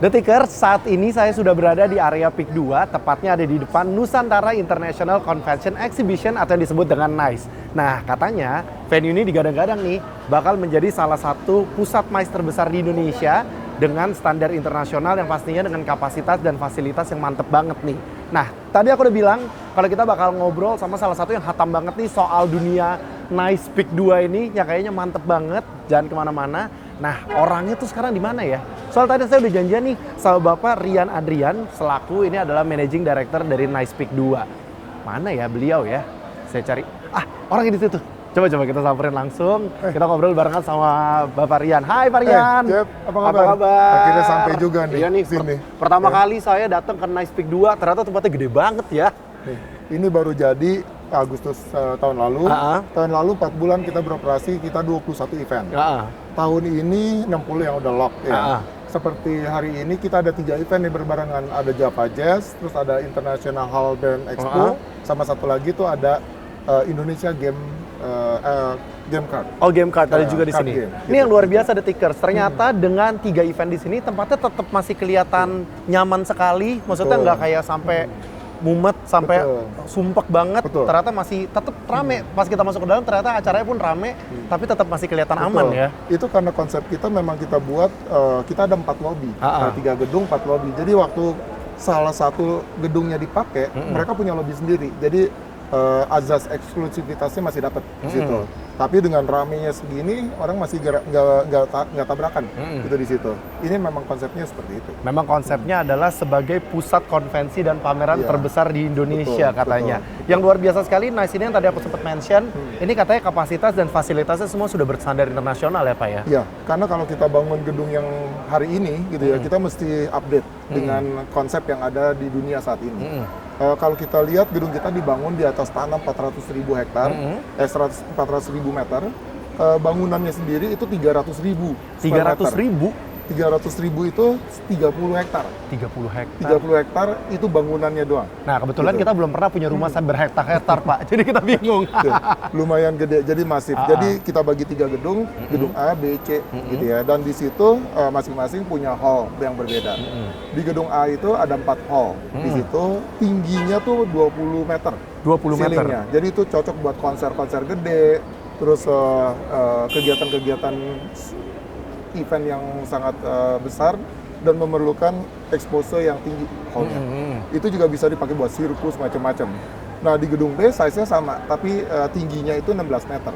Detikers, saat ini saya sudah berada di area PIK 2, tepatnya ada di depan Nusantara International Convention Exhibition atau yang disebut dengan NICE. Nah, katanya venue ini digadang-gadang nih bakal menjadi salah satu pusat MICE terbesar di Indonesia dengan standar internasional yang pastinya dengan kapasitas dan fasilitas yang mantep banget nih. Nah, tadi aku udah bilang kalau kita bakal ngobrol sama salah satu yang hatam banget nih soal dunia NICE PIK 2 ini, yang kayaknya mantep banget, jangan kemana-mana. Nah, orangnya tuh sekarang di mana ya? Soal tadi saya udah janjian nih sama Bapak Rian Adrian, selaku ini adalah Managing Director dari NICE PIK 2. Mana ya beliau ya? Saya cari. Orangnya di situ. Coba kita samperin langsung. Kita ngobrol barengan sama Bapak Rian. Hai Pak Rian. Jeff, apa kabar? Akhirnya sampai juga nih. Iya nih, sini. Pertama kali saya datang ke NICE PIK 2, ternyata tempatnya gede banget ya. Ini baru jadi Agustus tahun lalu. Tahun lalu 4 bulan kita beroperasi, kita 21 event. Tahun ini 60 yang udah lock ya. Seperti hari ini kita ada 3 event nih berbarengan. Ada Java Jazz, terus ada International Hall Band Expo, sama satu lagi tuh ada Indonesia Game Card. Oh, Game Card ada juga di sini. Game, ini yang luar biasa Detikers. Ternyata dengan 3 event di sini tempatnya tetap masih kelihatan nyaman sekali. Maksudnya nggak kayak sampai mumet sampai sumpek banget. Ternyata masih tetap rame. Pas kita masuk ke dalam ternyata acaranya pun rame, tapi tetap masih kelihatan aman ya. Itu karena konsep kita memang kita buat kita ada 4 lobby. 3 gedung, 4 lobby. Jadi waktu salah satu gedungnya dipakai, mereka punya lobby sendiri. Jadi azas eksklusivitasnya masih dapat di situ. Tapi dengan ramenya segini, orang masih nggak tabrakan gitu di situ. Ini memang konsepnya seperti itu. Memang konsepnya adalah sebagai pusat konvensi dan pameran terbesar di Indonesia katanya. Yang luar biasa sekali, NICE ini yang tadi aku sempat mention, ini katanya kapasitas dan fasilitasnya semua sudah berstandar internasional ya Pak ya? Iya, karena kalau kita bangun gedung yang hari ini gitu ya, kita mesti update dengan konsep yang ada di dunia saat ini. Kalau kita lihat gedung kita dibangun di atas tanah 400.000 hektar, 400.000 meter, bangunannya sendiri itu 300.000. 300.000? 300.000 itu 30 hektar. 30 hektar? 30 hektar itu bangunannya doang. Nah kebetulan kita belum pernah punya rumah sampai berhektar-hektar Pak, jadi kita bingung. Lumayan gede, jadi masif. Jadi kita bagi 3 gedung, gedung A, B, C gitu ya. Dan di situ masing-masing punya hall yang berbeda. Di gedung A itu ada 4 hall. Di situ tingginya tuh 20 meter. 20 meter? Jadi itu cocok buat konser-konser gede, terus kegiatan-kegiatan event yang sangat besar dan memerlukan expose yang tinggi hallnya. Itu juga bisa dipakai buat sirkus macam-macam. Nah di gedung B size-nya sama, tapi tingginya itu 16 meter.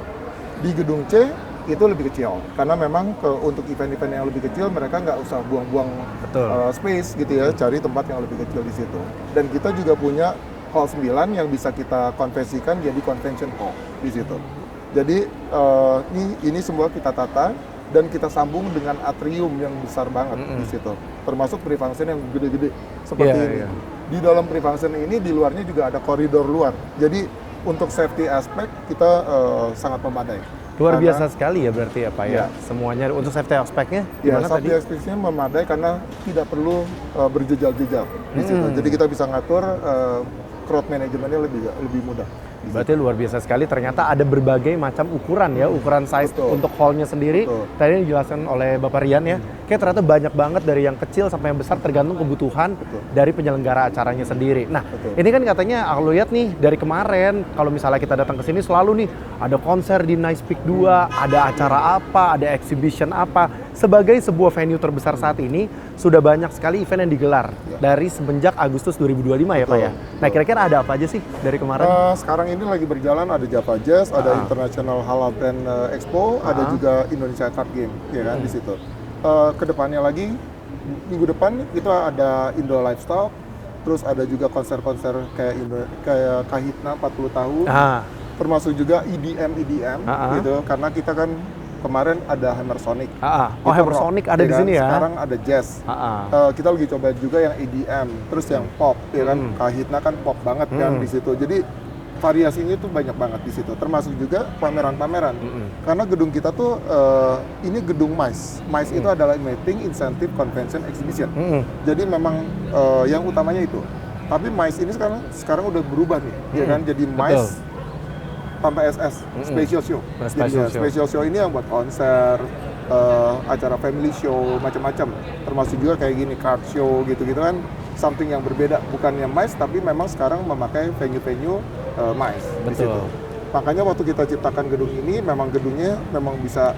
Di gedung C itu lebih kecil, karena memang untuk event-event yang lebih kecil mereka nggak usah buang-buang space gitu ya, cari tempat yang lebih kecil di situ. Dan kita juga punya hall 9 yang bisa kita konversikan jadi convention hall di situ. Jadi ini semua kita tata dan kita sambung dengan atrium yang besar banget di situ, termasuk pre-function yang gede-gede seperti ini. Di dalam pre-function ini di luarnya juga ada koridor luar. Jadi untuk safety aspek kita sangat memadai. Luar biasa sekali ya berarti ya Pak ya. Semuanya untuk safety aspeknya gimana tadi? Safety aspeknya memadai karena tidak perlu berjejal-jejal di situ. Jadi kita bisa ngatur crowd manajemennya lebih mudah. Berarti luar biasa sekali, ternyata ada berbagai macam ukuran ya, ukuran size untuk hallnya sendiri. Tadi dijelaskan oleh Bapak Rian ya, kayak ternyata banyak banget dari yang kecil sampai yang besar tergantung kebutuhan dari penyelenggara acaranya sendiri. Nah, ini kan katanya aku lihat nih dari kemarin, kalau misalnya kita datang ke sini selalu nih ada konser di NICE PIK 2, ada acara apa, ada exhibition apa. Sebagai sebuah venue terbesar saat ini, sudah banyak sekali event yang digelar dari semenjak Agustus 2025 ya Pak ya. Nah, kira-kira ada apa aja sih dari kemarin? Sekarang ini lagi berjalan, ada Java Jazz, ada International Hall Band Expo, ada juga Indonesia Card Game, ya kan di situ. Kedepannya lagi minggu depan itu ada Indo Livestock, terus ada juga konser-konser kayak Kahitna 40 tahun, termasuk juga EDM gitu, karena kita kan kemarin ada Hammer Sonic. Oh, Hammer Sonic ada di sini ya. Sekarang ada jazz. Kita lagi coba juga yang EDM, terus yang pop, ya kan. Kahitna kan pop banget kan di situ. Jadi variasinya tuh banyak banget di situ. Termasuk juga pameran-pameran. Karena gedung kita tuh ini gedung MICE. MICE itu adalah Meeting Incentive Convention Exhibition. Jadi memang yang utamanya itu. Tapi MICE ini sekarang udah berubah nih, ya kan. Jadi MICE tanpa SS, special show. Special show ini yang buat konser, acara family show macam-macam, termasuk juga kayak gini card show gitu-gitu kan, something yang berbeda, bukannya MICE tapi memang sekarang memakai venue-venue MICE di Betul. situ. Makanya waktu kita ciptakan gedung ini, memang gedungnya memang bisa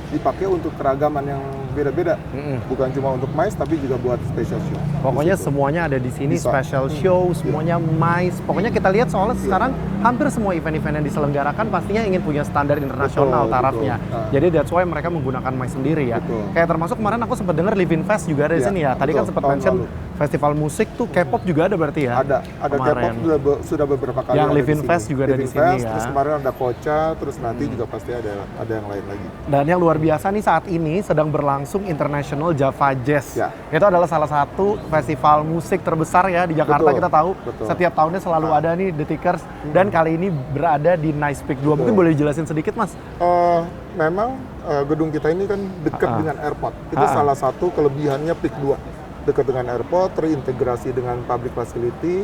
dipakai untuk keragaman yang beda-beda, bukan cuma untuk MICE tapi juga buat special show. Pokoknya Di situ. semuanya ada di sini, Bisa. special show, semuanya MICE. Pokoknya kita lihat soalnya sekarang hampir semua event-event yang diselenggarakan pastinya ingin punya standar internasional Betul, tarafnya. betul. Jadi that's why mereka menggunakan MICE sendiri ya. Betul. Kayak termasuk kemarin aku sempat dengar Living Fest juga ada di Iya, sini ya. Tadi kan betul, sempat tahun mention lalu. festival musik tuh K-pop juga ada berarti ya? Ada Kemarin. K-pop sudah beberapa kali Yang ada di Living sini. Fest juga ada di Living sini Fest, ya. Terus kemarin ada Kocha, terus nanti juga pasti ada yang lain lagi. Dan yang luar biasa nih saat ini sedang berlangsung International Java Jazz. Ya. Itu adalah salah satu festival musik terbesar ya di Jakarta. Betul, Kita tahu betul. setiap tahunnya selalu ada nih The Tickers dan kali ini berada di Nice Peak 2. Mungkin boleh jelasin sedikit Mas? Memang gedung kita ini kan dekat dengan airport. Itu salah satu kelebihannya Peak 2. Dekat dengan airport, terintegrasi dengan public facility,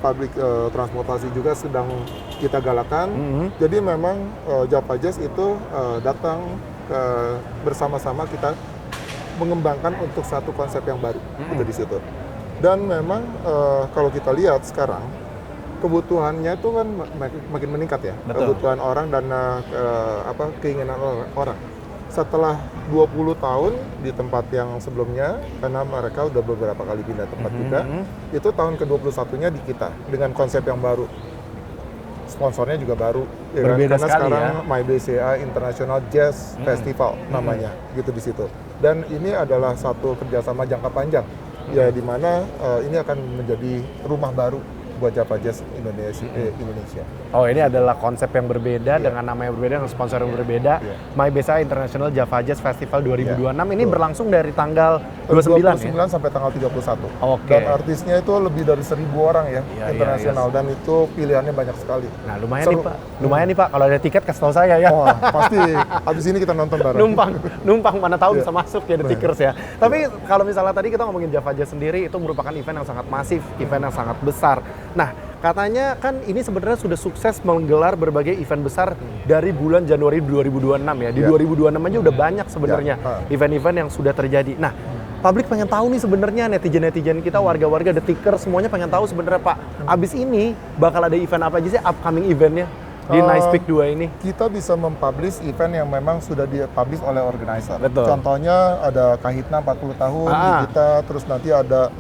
public transportasi juga sedang kita galakan. Jadi memang Java Jazz itu datang bersama-sama kita mengembangkan untuk satu konsep yang baru itu di situ. Dan memang kalau kita lihat sekarang kebutuhannya itu kan makin meningkat ya. Betul. Kebutuhan orang dan keinginan orang. Setelah 20 tahun di tempat yang sebelumnya, karena mereka udah beberapa kali pindah tempat juga, itu tahun ke-21-nya di kita dengan konsep yang baru. Sponsornya juga baru, ya kan? Berbeda Karena sekali sekarang ya. MyBCA International Jazz Festival namanya, gitu di situ. Dan ini adalah satu kerjasama jangka panjang, ya di mana ini akan menjadi rumah baru buat Java Jazz Indonesia. Oh, ini adalah konsep yang berbeda dengan nama yang berbeda, dengan sponsor yang berbeda. MyBSA International Java Jazz Festival 2026 ini berlangsung dari tanggal 29 ya? Sampai tanggal 31. Oke. Dan artisnya itu lebih dari 1.000 orang ya, Iya, internasional. Dan itu pilihannya banyak sekali. Nah, lumayan Seru. nih Pak. Lumayan nih Pak, kalau ada tiket kasih tahu saya ya. Oh, pasti. Abis ini kita nonton bareng. numpang mana tahu Iya. bisa masuk ya The Tickers ya. Tapi kalau misalnya tadi kita ngomongin Java Jazz sendiri, itu merupakan event yang sangat masif, event yang sangat besar. Nah, katanya kan ini sebenarnya sudah sukses menggelar berbagai event besar dari bulan Januari 2026 ya. Di 2026 aja udah banyak sebenarnya event-event yang sudah terjadi. Nah, publik pengen tahu nih sebenarnya, netizen-netizen kita, warga-warga The Tickers semuanya pengen tahu sebenarnya Pak, abis ini bakal ada event apa aja sih upcoming eventnya di Nice Peak 2 ini? Kita bisa mempublish event yang memang sudah dipublish oleh organizer. Betul. Contohnya ada Kahitna 40 tahun di kita, terus nanti ada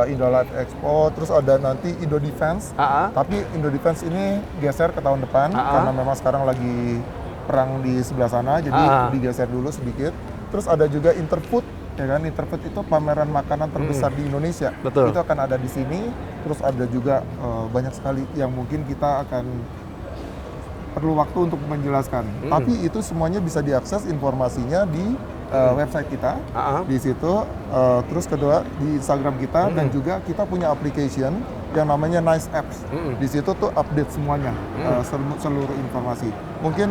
Indo Live Expo, terus ada nanti Indo Defense. Tapi Indo Defense ini geser ke tahun depan karena memang sekarang lagi perang di sebelah sana, jadi digeser dulu sedikit. Terus ada juga Interfood, ya kan? Interfood itu pameran makanan terbesar di Indonesia. Betul. Itu akan ada di sini. Terus ada juga banyak sekali yang mungkin kita akan perlu waktu untuk menjelaskan. Tapi itu semuanya bisa diakses informasinya di website kita, di situ. Terus kedua di Instagram kita dan juga kita punya application yang namanya Nice Apps. Di situ tuh update semuanya, seluruh informasi. Mungkin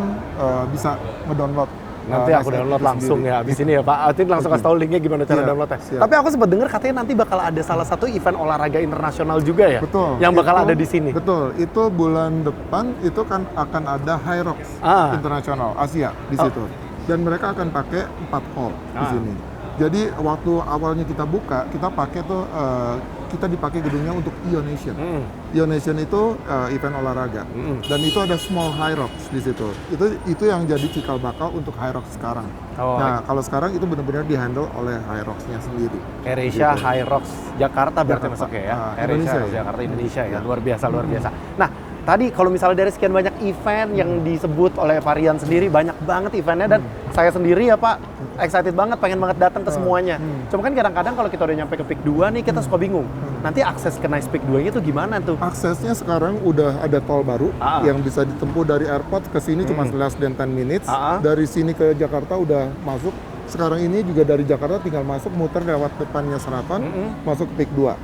bisa ngedownload. Nanti aku Nice download App langsung sendiri. ya abis ini ya Pak. Nanti langsung kasih tahu linknya gimana cara Iya, downloadnya. siap. Tapi aku sempat dengar katanya nanti bakal ada salah satu event olahraga internasional juga ya? Betul. Yang bakal Itu- ada di sini? Betul. Itu bulan depan itu kan akan ada High Rocks Internasional Asia di situ. Dan mereka akan pakai 4 hall di sini. Jadi waktu awalnya kita buka, kita pakai tuh kita dipakai gedungnya untuk Ionation. Ionation itu event olahraga. Dan itu ada small High Rocks di situ. Itu yang jadi cikal bakal untuk High Rocks sekarang. Nah, kalau sekarang itu benar-benar dihandle oleh High Rocks-nya sendiri. AirAsia Gitu. High Rocks Jakarta berarti Jakarta. masuk ya? AirAsia Indonesia ya. Jakarta Indonesia ya. Luar biasa, luar biasa. Nah, tadi kalau misalnya dari sekian banyak event yang disebut oleh Varian sendiri, banyak banget eventnya dan saya sendiri ya Pak, excited banget, pengen banget datang ke semuanya. Cuma kan kadang-kadang kalau kita udah nyampe ke Peak 2 nih, kita suka bingung. Nanti akses ke Nice Peak 2 itu gimana tuh? Aksesnya sekarang udah ada tol baru yang bisa ditempuh dari airport ke sini cuma less than 10 minutes. Dari sini ke Jakarta udah masuk. Sekarang ini juga dari Jakarta tinggal masuk, muter lewat depannya Seraton, masuk ke Peak 2.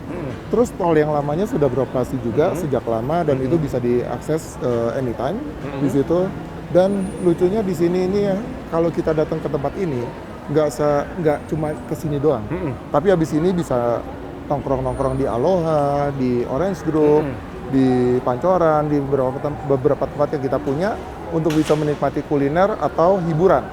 Terus tol yang lamanya sudah beroperasi juga sejak lama dan itu bisa diakses anytime di situ. Dan lucunya di sini ini ya, kalau kita datang ke tempat ini nggak cuma ke sini doang, tapi habis ini bisa nongkrong-nongkrong di Aloha, di Orange Group, di Pancoran, di beberapa tempat yang kita punya. untuk bisa menikmati kuliner atau hiburan.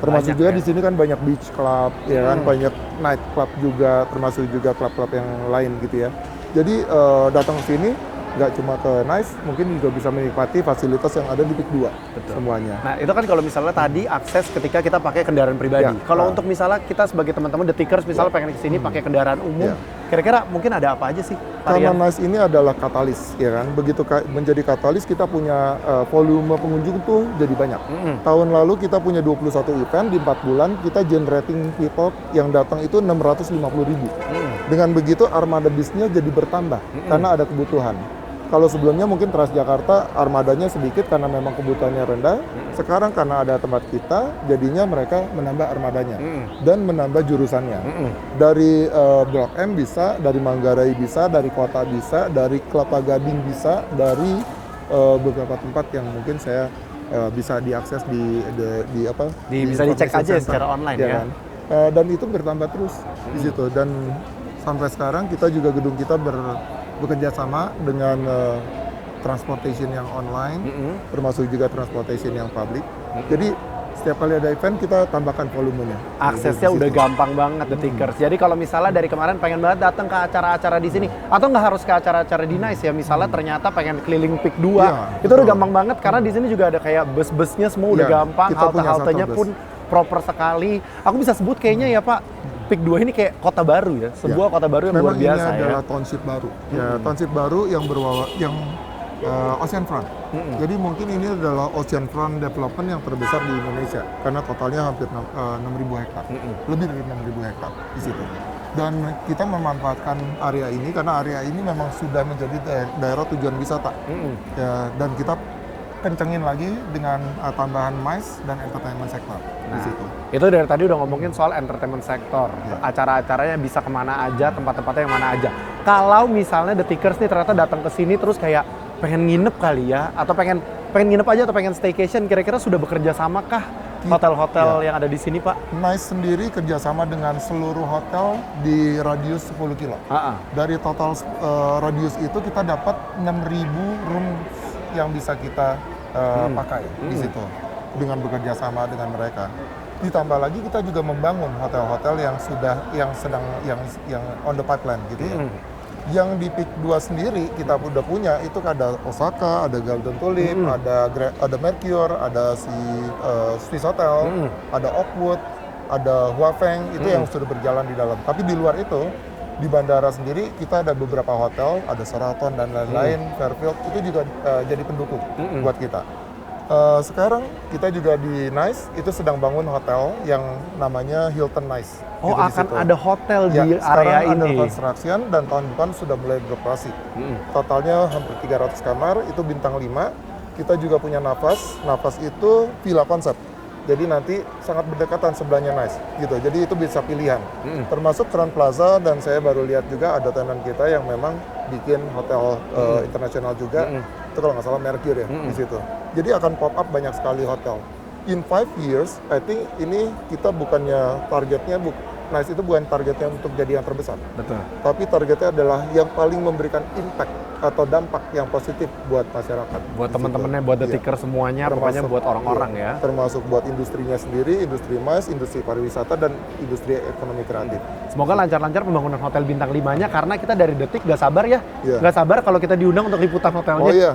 Termasuk banyak juga ya. di sini kan banyak beach club, ya kan, banyak night club juga, termasuk juga klub-klub yang lain gitu ya. Jadi datang ke sini nggak cuma ke Nice, mungkin juga bisa menikmati fasilitas yang ada di PIK 2 semuanya. Nah, itu kan kalau misalnya tadi akses ketika kita pakai kendaraan pribadi. Ya, Kalau untuk misalnya kita sebagai teman-teman The Tickers misalnya pengen ke sini pakai kendaraan umum, kira-kira mungkin ada apa aja sih Karena varian? Nice ini adalah katalis, ya kan. Begitu menjadi katalis, kita punya volume pengunjung tuh jadi banyak. Tahun lalu kita punya 21 event di 4 bulan, kita generating people yang datang itu 650.000. Dengan begitu armada bisnya jadi bertambah karena ada kebutuhan. Kalau sebelumnya mungkin Transjakarta armadanya sedikit karena memang kebutuhannya rendah. Sekarang karena ada tempat kita, jadinya mereka menambah armadanya dan menambah jurusannya. Dari Blok M bisa, dari Manggarai bisa, dari Kota bisa, dari Kelapa Gading bisa, dari beberapa tempat yang mungkin saya bisa diakses Bisa dicek information aja center, secara online ya. kan? Dan itu bertambah terus di situ. Dan sampai sekarang kita juga gedung kita bekerja sama dengan transportation yang online, termasuk juga transportation yang public. Jadi setiap kali ada event kita tambahkan volumenya. Aksesnya udah gampang banget The Tickers. Jadi kalau misalnya dari kemarin pengen banget datang ke acara-acara di sini, atau nggak harus ke acara-acara di Nice ya, misalnya ternyata pengen keliling PIK 2, Iya, itu udah betul. gampang banget karena di sini juga ada kayak bus-busnya semua udah Iya, gampang, kita punya halte-haltenya shuttle pun proper sekali. Aku bisa sebut kayaknya ya Pak, PIK 2 ini kayak kota baru ya, sebuah kota baru yang Memang luar biasa ini ya. adalah township baru. Ya, township baru yang ocean front. Jadi mungkin ini adalah ocean front development yang terbesar di Indonesia karena totalnya hampir 6.000 hektar. Lebih dari 6.000 hektar di situ. Dan kita memanfaatkan area ini karena area ini memang sudah menjadi daerah tujuan wisata. Ya, dan kita kencengin lagi dengan tambahan MICE dan entertainment sector di situ. Itu dari tadi udah ngomongin soal entertainment sector, acara-acaranya bisa kemana aja, tempat-tempatnya yang mana aja. Kalau misalnya The Tickers nih ternyata datang ke sini terus kayak pengen nginep kali ya, atau pengen nginep aja atau pengen staycation, kira-kira sudah bekerja sama kah hotel-hotel yang ada di sini Pak? Nice sendiri kerjasama dengan seluruh hotel di radius 10 kilo. Dari total radius itu kita dapat 6.000 room yang bisa kita pakai di situ dengan bekerja sama dengan mereka. Ditambah lagi kita juga membangun hotel-hotel yang on the pipeline gitu ya. Yang di PIK 2 sendiri kita udah punya itu ada Osaka, ada Golden Tulip, ada Mercure, ada Swiss Hotel, ada Oakwood, ada Huafeng, itu yang sudah berjalan di dalam. Tapi di luar itu di bandara sendiri kita ada beberapa hotel, ada Sheraton dan lain-lain, Fairfield itu juga jadi pendukung buat kita. Sekarang kita juga di Nice itu sedang bangun hotel yang namanya Hilton Nice. Oh, gitu di akan situ. ada hotel di area Sekarang ada ini. construction dan tahun depan sudah mulai beroperasi. Totalnya hampir 300 kamar, itu bintang 5. Kita juga punya Nafas. Nafas itu villa konsep. Jadi nanti sangat berdekatan sebelahnya Nice gitu. Jadi itu bisa pilihan. Termasuk Crown Plaza dan saya baru lihat juga ada tenan kita yang memang bikin hotel internasional juga. Itu kalau nggak salah Mercure ya di situ. Jadi akan pop up banyak sekali hotel. In 5 years, I think ini kita bukannya targetnya Nice itu bukan targetnya untuk jadi yang terbesar. Betul. Tapi targetnya adalah yang paling memberikan impact atau dampak yang positif buat masyarakat. Buat di teman-temannya, situ. buat The Iya. Tickers semuanya, pokoknya Termasuk- buat orang-orang iya, ya. Termasuk buat industrinya sendiri, industri MICE, industri pariwisata, dan industri ekonomi kreatif. Semoga lancar-lancar pembangunan hotel bintang 5-nya karena kita dari Detik nggak sabar ya. Iya. Nggak sabar kalau kita diundang untuk liputan hotelnya. Oh iya,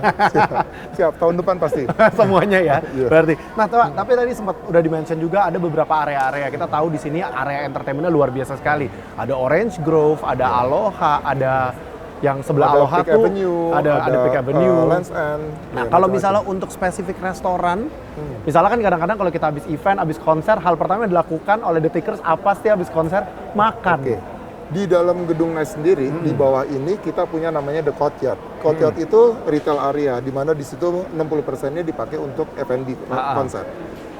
siap. Tahun depan pasti. Semuanya ya. Iya. Berarti. Nah, tapi tadi sempat udah di-mention juga ada beberapa area-area. Kita tahu di sini area entertainmentnya luar biasa sekali. Ada Orange Grove, ada Aloha, ada yang sebelah Ada Aloha Peak tuh Avenue, ada Peak Avenue. Land's End. Nah, ya, kalau macam-macam. misalnya untuk spesifik restoran, misalnya kan kadang-kadang kalau kita habis event, habis konser, hal pertama yang dilakukan oleh The Tickers apa sih habis konser? Makan. Oke. Di dalam gedung Nice sendiri, di bawah ini kita punya namanya The Courtyard. Courtyard itu retail area, di mana di situ 60%-nya dipakai untuk F&B konser.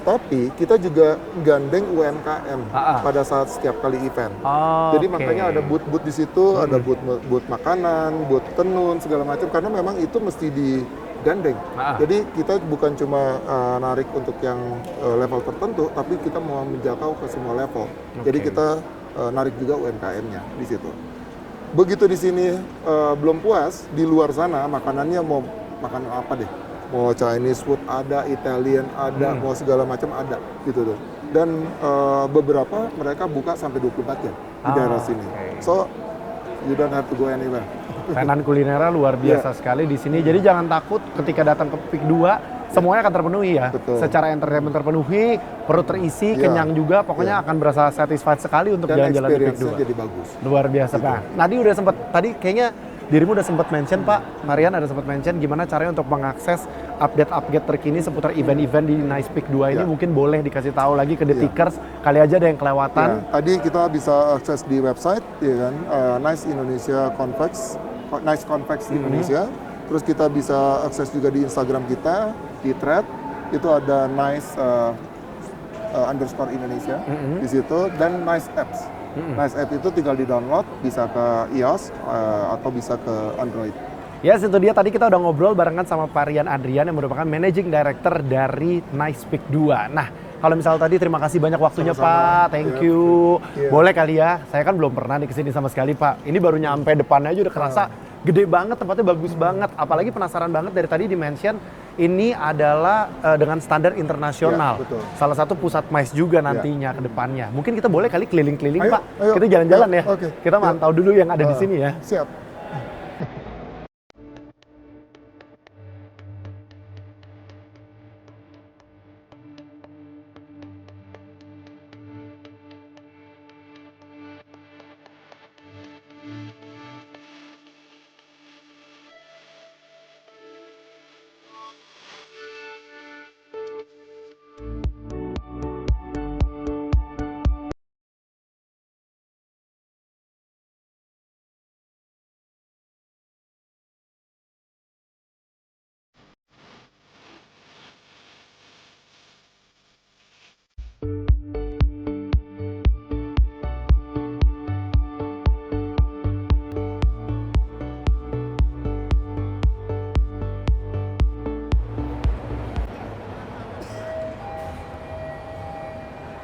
Tapi kita juga gandeng UMKM pada saat setiap kali event. Jadi Oke. makanya ada booth-booth di situ, ada booth makanan, booth tenun segala macam karena memang itu mesti digandeng. Jadi kita bukan cuma narik untuk yang level tertentu, tapi kita mau menjangkau ke semua level. Jadi kita narik juga UMKM-nya di situ. Begitu di sini belum puas, di luar sana makanannya mau makan apa deh? mau Chinese food ada, Italian ada, mau segala macam ada gitu tuh. Dan beberapa mereka buka sampai 24 jam di daerah sini. So you don't have to go anywhere. Tenan kulinernya luar biasa sekali di sini. Jadi jangan takut ketika datang ke PIK 2, semuanya akan terpenuhi ya. Betul. Secara entertainment terpenuhi, perut terisi, kenyang juga, pokoknya akan berasa satisfied sekali untuk Dan jalan-jalan di PIK 2. experience-nya jadi bagus. Luar biasa, Gitu. Pak. Tadi udah sempat, tadi kayaknya dirimu udah sempat mention, Pak. Marian ada sempat mention gimana caranya untuk mengakses update-update terkini seputar event-event di Nice Peak 2 ini. Mungkin boleh dikasih tahu lagi ke The Tickers, kali aja ada yang kelewatan. Tadi kita bisa akses di website, ya kan, Nice Indonesia Convex, Nice Convex Indonesia. Terus kita bisa akses juga di Instagram kita, di thread, itu ada Nice underscore Indonesia di situ, dan Nice Apps. Nice App itu tinggal di-download, bisa ke iOS atau bisa ke Android. Yes, itu dia tadi kita udah ngobrol barengan sama Pak Rian Adrian yang merupakan Managing Director dari Nice Peak 2. Nah, kalau misal tadi terima kasih banyak waktunya Sama-sama. Pak, thank you. Boleh kali ya, saya kan belum pernah nih kesini sama sekali Pak. Ini baru nyampe depannya aja udah kerasa gede banget, tempatnya bagus banget. Apalagi penasaran banget dari tadi di-mention ini adalah dengan standar internasional. Ya, betul. Salah satu pusat MICE juga nantinya ke depannya. Mungkin kita boleh kali keliling-keliling Ayo, Pak. ayo. Kita jalan-jalan ya. Oke. Kita mantau dulu yang ada di sini ya. Siap.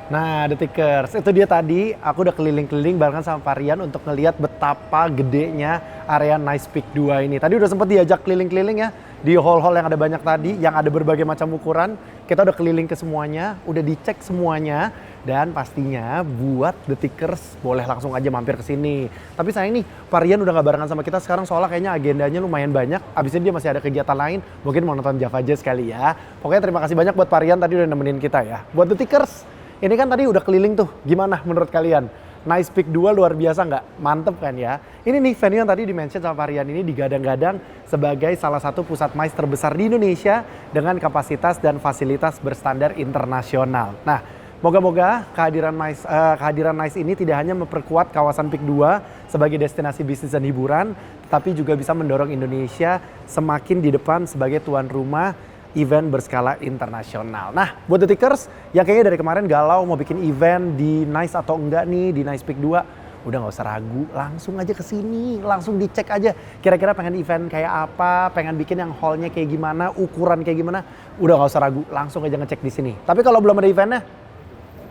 Nah, The Tickers, itu dia tadi aku udah keliling-keliling barengan sama Pak Rian untuk ngelihat betapa gedenya area Nice Peak 2 ini. Tadi udah sempat diajak keliling-keliling ya di hall-hall yang ada banyak tadi, yang ada berbagai macam ukuran. Kita udah keliling ke semuanya, udah dicek semuanya, dan pastinya buat The Tickers boleh langsung aja mampir ke sini. Tapi sayang nih, Pak Rian udah gak barengan sama kita sekarang soalnya kayaknya agendanya lumayan banyak. Abis ini dia masih ada kegiatan lain, mungkin mau nonton Java Jazz kali ya. Pokoknya terima kasih banyak buat Pak Rian tadi udah nemenin kita ya. Buat The Tickers, ini kan tadi udah keliling tuh, gimana menurut kalian? Nice Peak 2 luar biasa nggak? Mantep kan ya? Ini nih venue yang tadi di-mention sama Pak Rian ini digadang-gadang sebagai salah satu pusat MICE terbesar di Indonesia dengan kapasitas dan fasilitas berstandar internasional. Nah, moga-moga kehadiran Nice ini tidak hanya memperkuat kawasan Peak 2 sebagai destinasi bisnis dan hiburan, tetapi juga bisa mendorong Indonesia semakin di depan sebagai tuan rumah event berskala internasional. Nah, buat The Tickers yang kayaknya dari kemarin galau mau bikin event di Nice atau enggak nih di Nice Peak 2, udah nggak usah ragu, langsung aja ke sini, langsung dicek aja kira-kira pengen event kayak apa, pengen bikin yang hallnya kayak gimana, ukuran kayak gimana, udah nggak usah ragu, langsung aja ngecek di sini. Tapi kalau belum ada eventnya,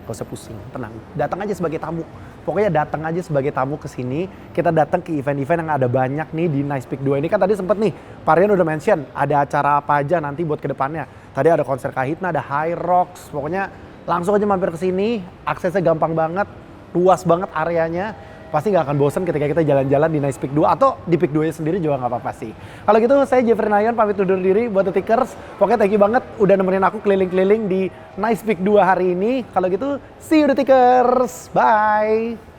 gak usah pusing, tenang, datang aja sebagai tamu. Pokoknya datang aja sebagai tamu ke sini. Kita datang ke event-event yang ada banyak nih di Nice Peak 2 ini. Kan tadi sempet nih, Pak Rian udah mention ada acara apa aja nanti buat kedepannya. Tadi ada konser Kahitna, ada High Rocks. Pokoknya langsung aja mampir ke sini. Aksesnya gampang banget, luas banget areanya. Pasti nggak akan bosen ketika kita jalan-jalan di Nice Peak 2 atau di Peak 2 sendiri juga nggak apa-apa sih. Kalau gitu saya Jeffrey Nayon pamit undur diri buat The Tickers. Pokoknya thank you banget udah nemenin aku keliling-keliling di Nice Peak 2 hari ini. Kalau gitu see you The Tickers. Bye.